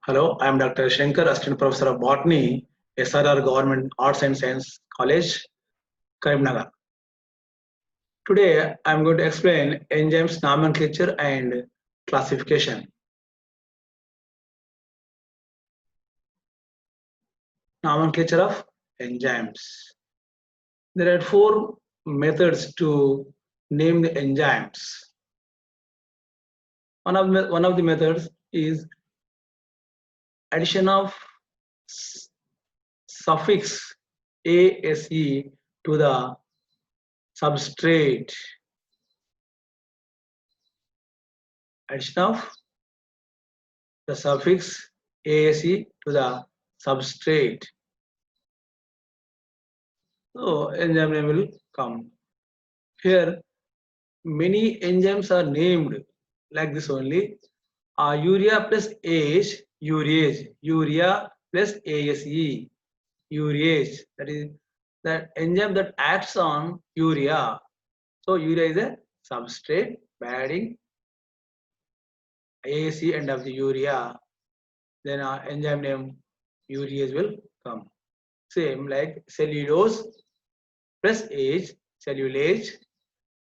Hello, I am Dr. Shankar, Assistant Professor of Botany, SRR Government Arts and Science College, Karimnagar. Today, I am going to explain enzymes nomenclature and classification. Nomenclature of enzymes. There are four methods to name the enzymes. One of the methods is addition of suffix ase to the substrate. Addition of the suffix ase to the substrate. So enzyme name will come. Here many enzymes are named like this only. Urea plus AH, urease, urea plus ASE, urease. That is that enzyme that acts on urea. So urea is a substrate by adding ASE end of the urea. Then enzyme name urease will come. Same like cellulose plus H, cellulase,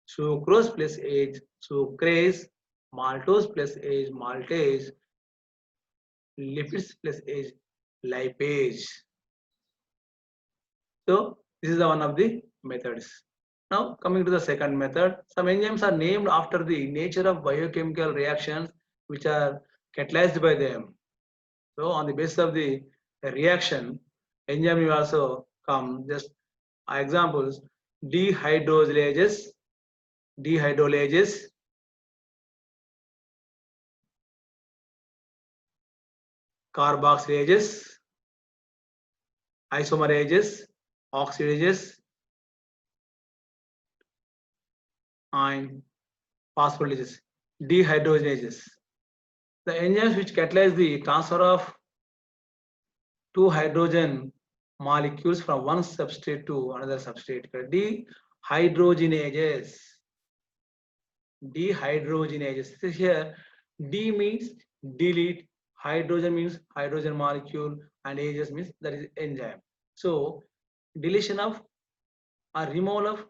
sucrose plus H, sucrase, maltose plus H, maltase, lipids plus H, lipase. So this is the one of the methods. Now coming to the second method, some enzymes are named after the nature of biochemical reactions which are catalyzed by them. So on the basis of the reaction, enzyme will also come. Just examples: dehydrolysis, carboxylases, isomerases, oxidases, and phosphorylase, dehydrogenases. The enzymes which catalyze the transfer of two hydrogen molecules from one substrate to another substrate. Dehydrogenases. Dehydrogenases. So here, D means delete, hydrogen means hydrogen molecule, and ages means that is enzyme. So deletion of or removal of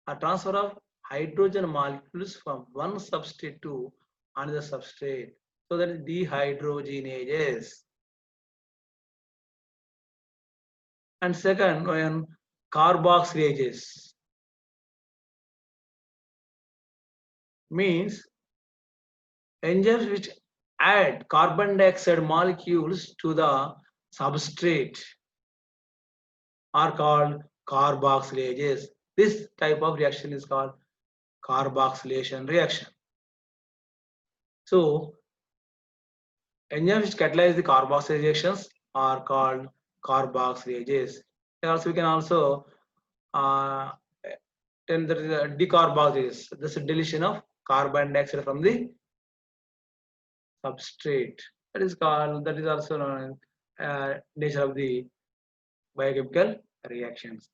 or transfer of hydrogen molecules from one substrate to another substrate. So that is dehydrogenases. And second one, carboxylases. Means enzymes which add carbon dioxide molecules to the substrate are called carboxylases. This type of reaction is called carboxylation reaction. So enzymes which catalyze the carboxylation reactions are called carboxylases. And also we can also then there is a decarboxylase. This is deletion of carbon dioxide from the substrate. That is also known as nature of the biochemical reactions.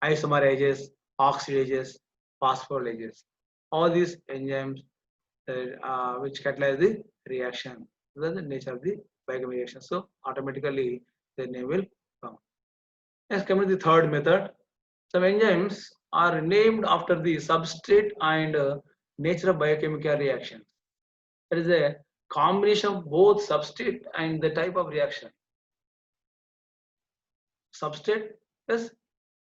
Isomerases, oxidases, phosphorylases. All these enzymes which catalyze the reaction. That is the nature of the biochemical reaction. So automatically the name will come. Next, coming to the third method. Some enzymes are named after the substrate and nature of biochemical reaction. There is a combination of both substrate and the type of reaction. Substrate plus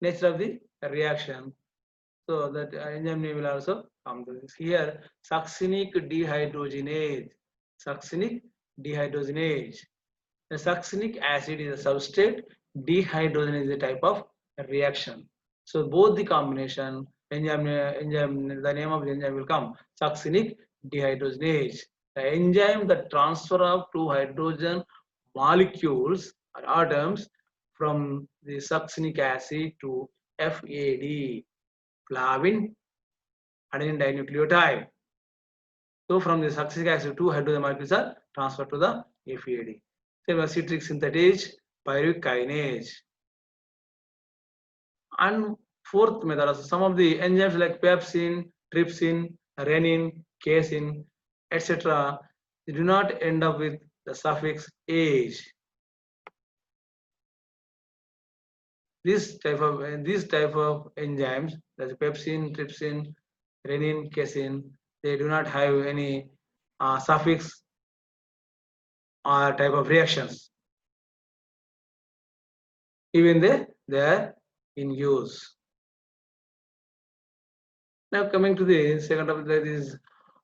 nature of the reaction. So that enzyme name will also come to this. Here, succinic dehydrogenase. Succinic dehydrogenase. The succinic acid is a substrate. Dehydrogenase is a type of reaction. So both the combination enzyme, the name of the enzyme will come succinic dehydrogenase. The enzyme that transfer of two hydrogen molecules or atoms from the succinic acid to FAD, flavin adenine dinucleotide. So from the succinic acid, two hydrogen molecules are transferred to the FAD. Same as citric synthetase, pyruvic kinase. And fourth method, also some of the enzymes like pepsin, trypsin, rennin, casein, etc. they do not end up with the suffix age. This type of enzymes, that's pepsin, trypsin, renin, casein, they do not have any suffix or type of reactions. Even they are in use. Now coming to the second topic, that is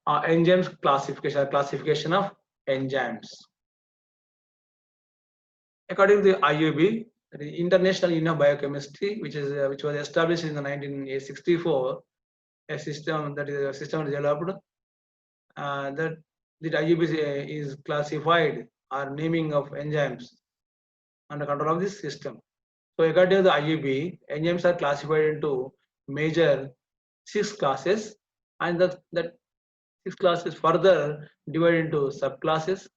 enzymes classification of enzymes. According to the IUB, the International Union of Biochemistry, which was established in the 1964, a system developed that the IUB is classified or naming of enzymes under control of this system. So according to the IUB, enzymes are classified into major 6 classes, and that 6 classes further divided into subclasses,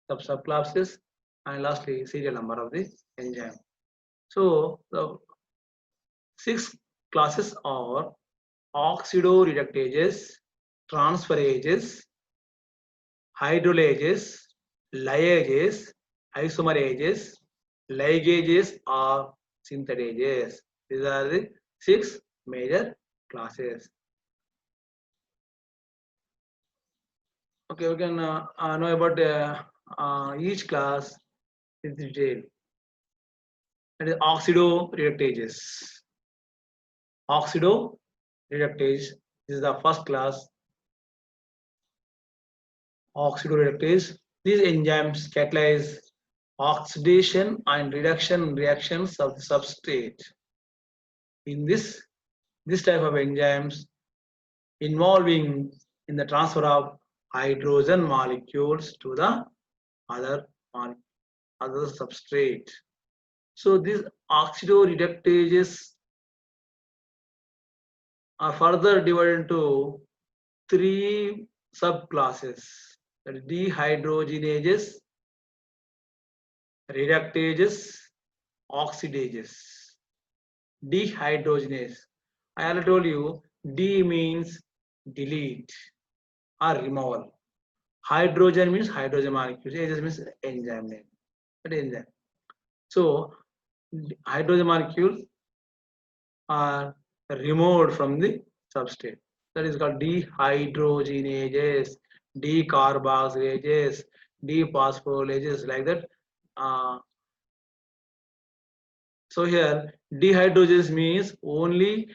subclasses, and lastly serial number of the enzyme. So the 6 classes are oxidoreductases, transferases, hydrolases, liases, isomerases, ligases, or synthetases. These are the 6 major classes. Okay, we can know about each class in detail. That is oxidoreductases. Oxidoreductase, this is the first class. Oxidoreductase. These enzymes catalyze oxidation and reduction reactions of the substrate. In this type of enzymes involving in the transfer of hydrogen molecules to the other substrate. So these oxidoreductases are further divided into 3 subclasses, that is dehydrogenases, reductases, oxidases. Dehydrogenase, I already told you, D means delete or removal. Hydrogen means hydrogen molecules. Ages means enzyme name. That is enzyme. So hydrogen molecules are removed from the substrate. That is called dehydrogenases, decarboxylases, dephosphorylases, like that. So here dehydrogenase means only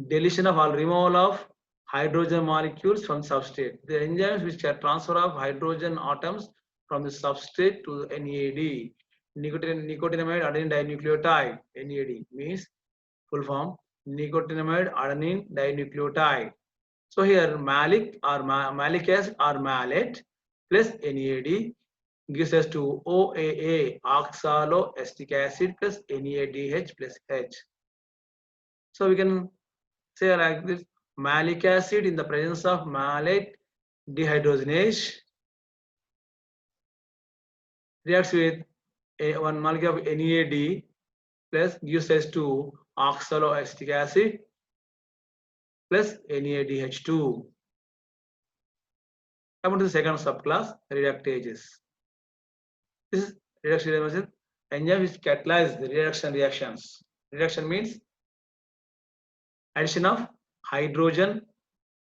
deletion of or removal of hydrogen molecules from substrate. The enzymes which are transfer of hydrogen atoms from the substrate to NAD, nicotinamide adenine dinucleotide. NAD means full form nicotinamide adenine dinucleotide. So here malic acid or malate plus NAD gives us to OAA, oxaloacetic acid plus NADH plus H. So we can say like this: malic acid in the presence of malate dehydrogenase reacts with one molecule of NAD plus gives us to oxaloacetic acid plus NADH2. Come to the second subclass, reductases. This is reduction enzyme which catalyze the reduction reactions. Reduction means addition of hydrogen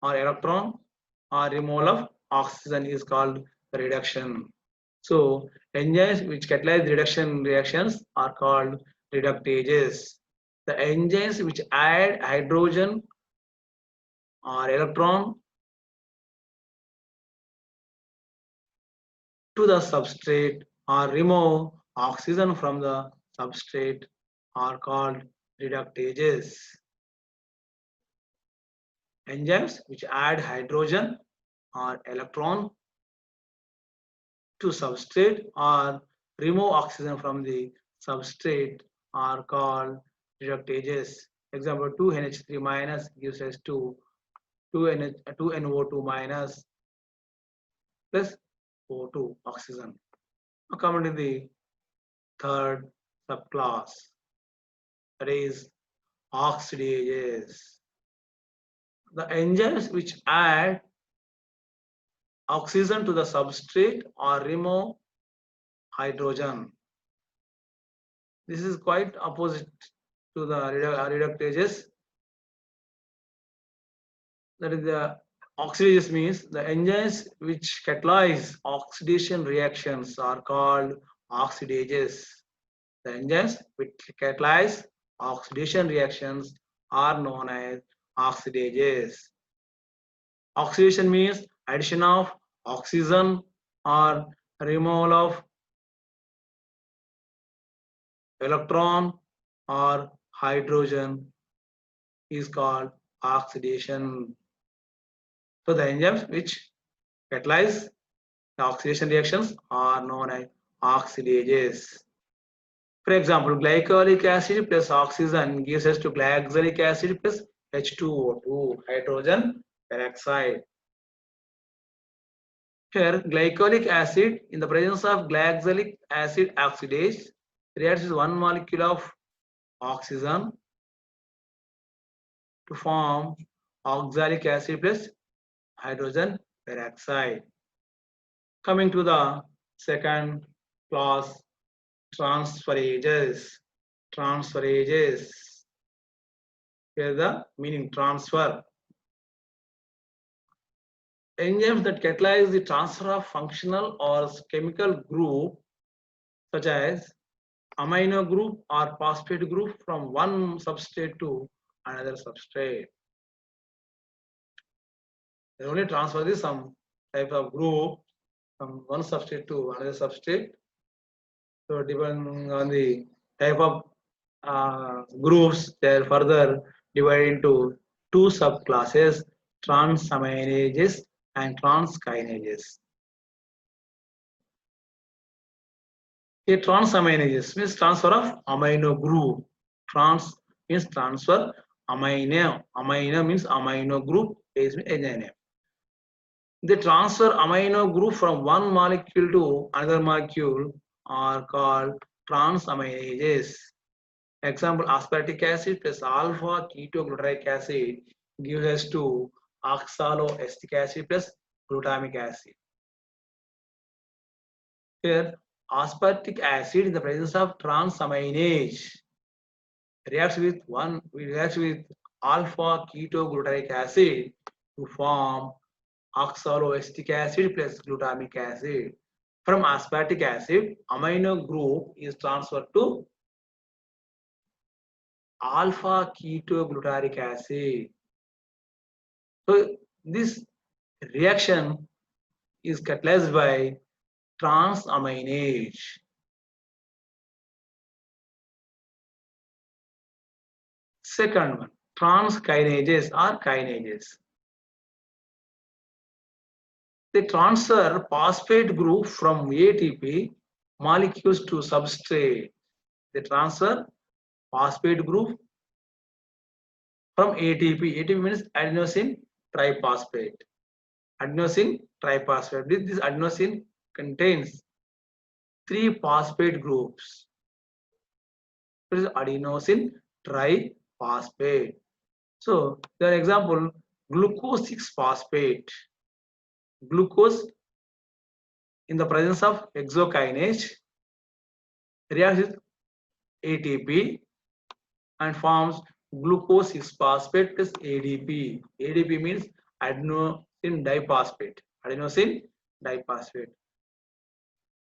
or electron or removal of oxygen is called reduction. So enzymes which catalyze reduction reactions are called reductases. The enzymes which add hydrogen or electron to the substrate or remove oxygen from the substrate are called reductases. Enzymes which add hydrogen or electron to substrate or remove oxygen from the substrate are called reductases. Example, 2NH3 minus gives us 2NO2 minus plus O2 oxygen. Now coming to the third subclass, that is oxidases. The enzymes which add oxygen to the substrate or remove hydrogen. This is quite opposite to the reductases. That is the oxidases means the enzymes which catalyze oxidation reactions are called oxidases. The enzymes which catalyze oxidation reactions are known as oxidases. Oxidation means addition of oxygen or removal of electron or hydrogen is called oxidation. So the enzymes which catalyze the oxidation reactions are known as oxidases. For example, glycolic acid plus oxygen gives us to glyoxylic acid plus H2O2, hydrogen peroxide. Here, glycolic acid in the presence of glyoxylic acid oxidase reacts with one molecule of oxygen to form oxalic acid plus hydrogen peroxide. Coming to the second class, transferases. Transferases. Here the meaning transfer. Enzymes that catalyze the transfer of functional or chemical group such as amino group or phosphate group from one substrate to another substrate. They only transfer this some type of group from one substrate to another substrate. So depending on the type of groups, they are further divided into two subclasses: transaminases and transkinases. A transaminases means transfer of amino group. Trans means transfer amino. Amino means amino group. Base means NNA. They transfer amino group from one molecule to another molecule are called transaminases. Example, aspartic acid plus alpha ketoglutarate acid gives us to oxaloacetic acid plus glutamic acid. Here, aspartic acid in the presence of transaminase reacts with alpha ketoglutarate acid to form oxaloacetic acid plus glutamic acid. From aspartic acid, amino group is transferred to alpha ketoglutaric acid. So this reaction is catalyzed by transaminase. Second one, transkinases or kinases. They transfer phosphate group from ATP molecules to substrate. They transfer phosphate group from ATP. ATP means adenosine triphosphate. Adenosine triphosphate. This adenosine contains three phosphate groups. It is adenosine triphosphate. So, the example, glucose 6-phosphate. Glucose in the presence of hexokinase reacts with ATP and forms glucose 6-phosphate plus ADP. ADP means adenosine diphosphate. Adenosine diphosphate.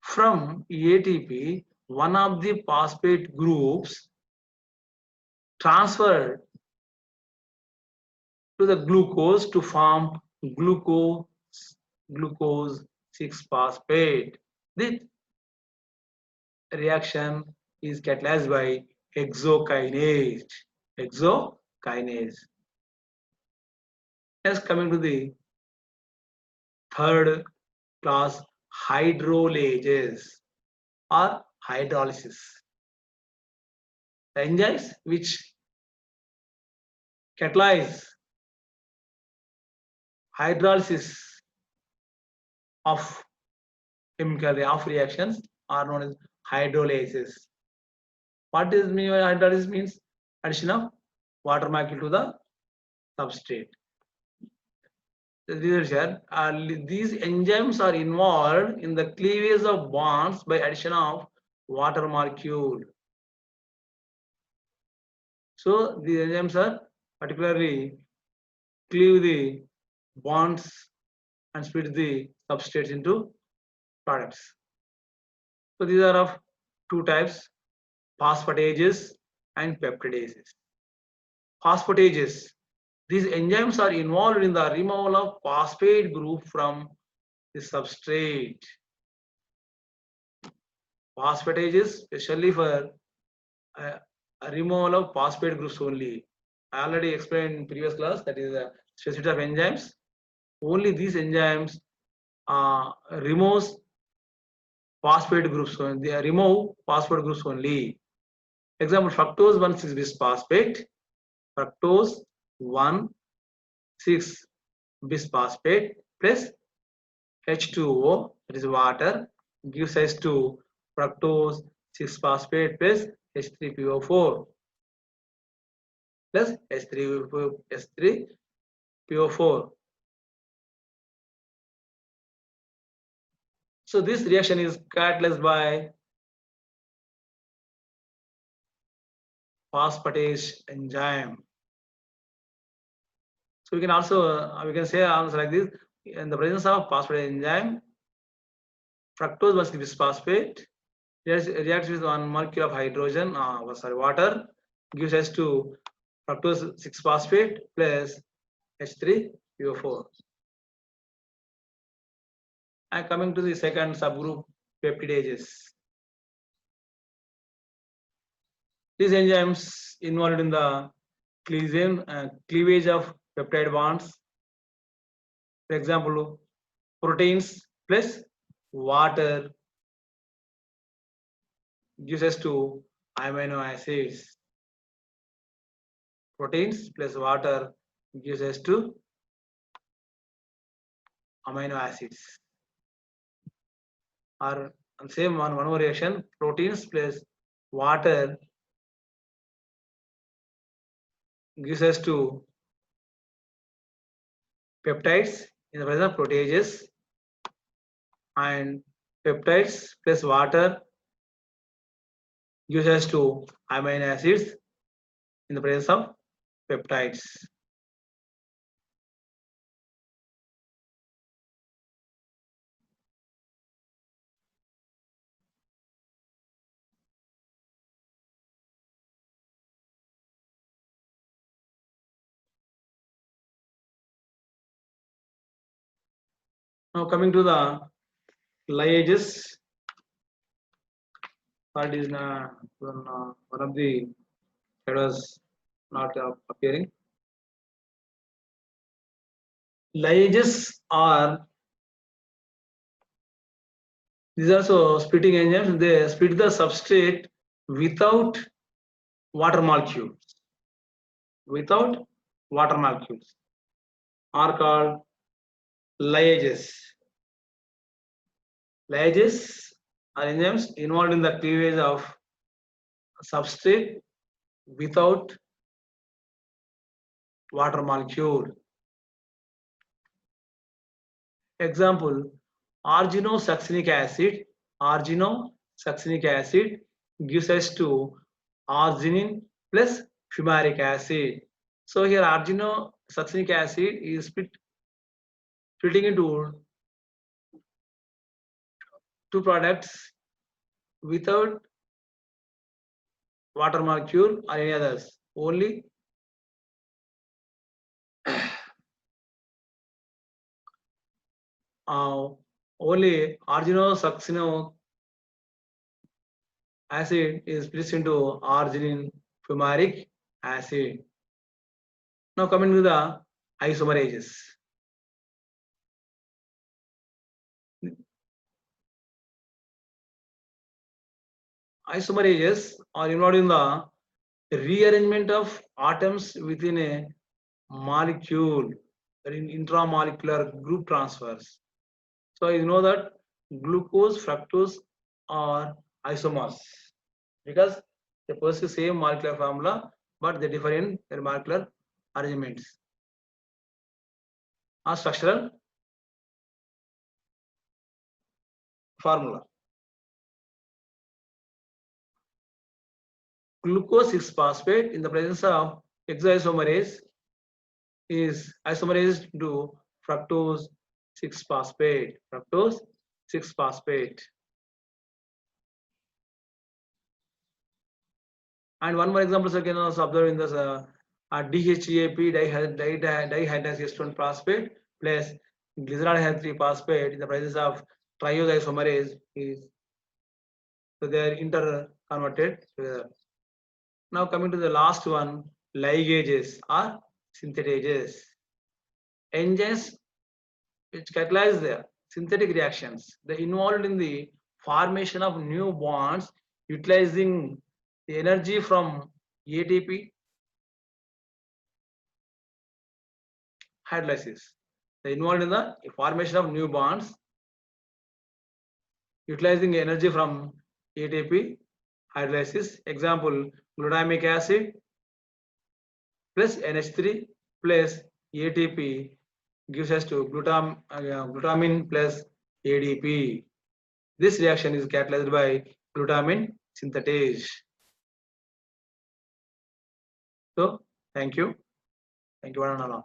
From ATP, one of the phosphate groups transferred to the glucose to form glucose 6-phosphate. This reaction is catalyzed by hexokinase. Hexokinase. Next, coming to the third class, hydrolases or hydrolysis. The enzymes which catalyze hydrolysis of chemical reactions are known as hydrolases. What does mean by hydrolysis? Means addition of water molecule to the substrate. these enzymes are involved in the cleavage of bonds by addition of water molecule. So the enzymes are particularly cleave the bonds and split the substrates into products. So these are of two types, phosphatases and peptidases. Phosphatases. These enzymes are involved in the removal of phosphate group from the substrate. Phosphatases, especially for a removal of phosphate groups only. I already explained in previous class that is the specificity of enzymes. Only these enzymes removes phosphate groups. They remove phosphate groups only. Example: fructose 1,6 bisphosphate. Fructose 1,6 bisphosphate plus H2O, that is water, gives rise to fructose 6-phosphate plus H3PO4 plus H3PO4. So this reaction is catalyzed by phosphatase enzyme. So we can also we can say also like this: in the presence of phosphatase enzyme, fructose 1,6 bisphosphate reacts with one molecule of hydrogen, water, gives us to fructose 6-phosphate plus H3PO4. And coming to the second subgroup, peptidases. These enzymes involved in the cleavage of peptide bonds. For example, proteins plus water gives us to amino acids. Proteins plus water gives us to amino acids. Or same one more reaction, proteins plus water gives us to peptides in the presence of proteases, and peptides plus water gives us to amino acids in the presence of peptides. Now coming to the liases, that is one of the that was not appearing. Liases are these are also splitting enzymes. They split the substrate without water molecules. Without water molecules are called liases. Liases are enzymes involved in the cleavage of substrate without water molecule. Example: arginosuccinic acid. Arginosuccinic acid gives us to arginine plus fumaric acid. So here arginosuccinic acid is splitting into two products without water molecule or any others, only only arginosuccinic acid is split into arginine fumaric acid. Now coming to the isomerases. Isomerases are involved in the rearrangement of atoms within a molecule, in intramolecular group transfers. So you know that glucose, fructose are isomers because they possess the same molecular formula, but they differ in their molecular arrangements. or structural formula. Glucose 6-phosphate in the presence of hexaisomerase is isomerized to fructose 6-phosphate. Fructose 6-phosphate. And one more example, so you can also observe in this DHEAP dihydrogenase phosphate plus glycerol 3-phosphate in the presence of triisomerase is, so they are interconverted together. Now coming to the last one, ligases or synthetases. Enzymes which catalyze the synthetic reactions, they involved in the formation of new bonds utilizing the energy from ATP hydrolysis. They involved in the formation of new bonds utilizing energy from ATP hydrolysis. Example, glutamic acid plus NH3 plus ATP gives us to glutamine plus ADP. This reaction is catalyzed by glutamine synthetase. So, thank you. Thank you, one and all.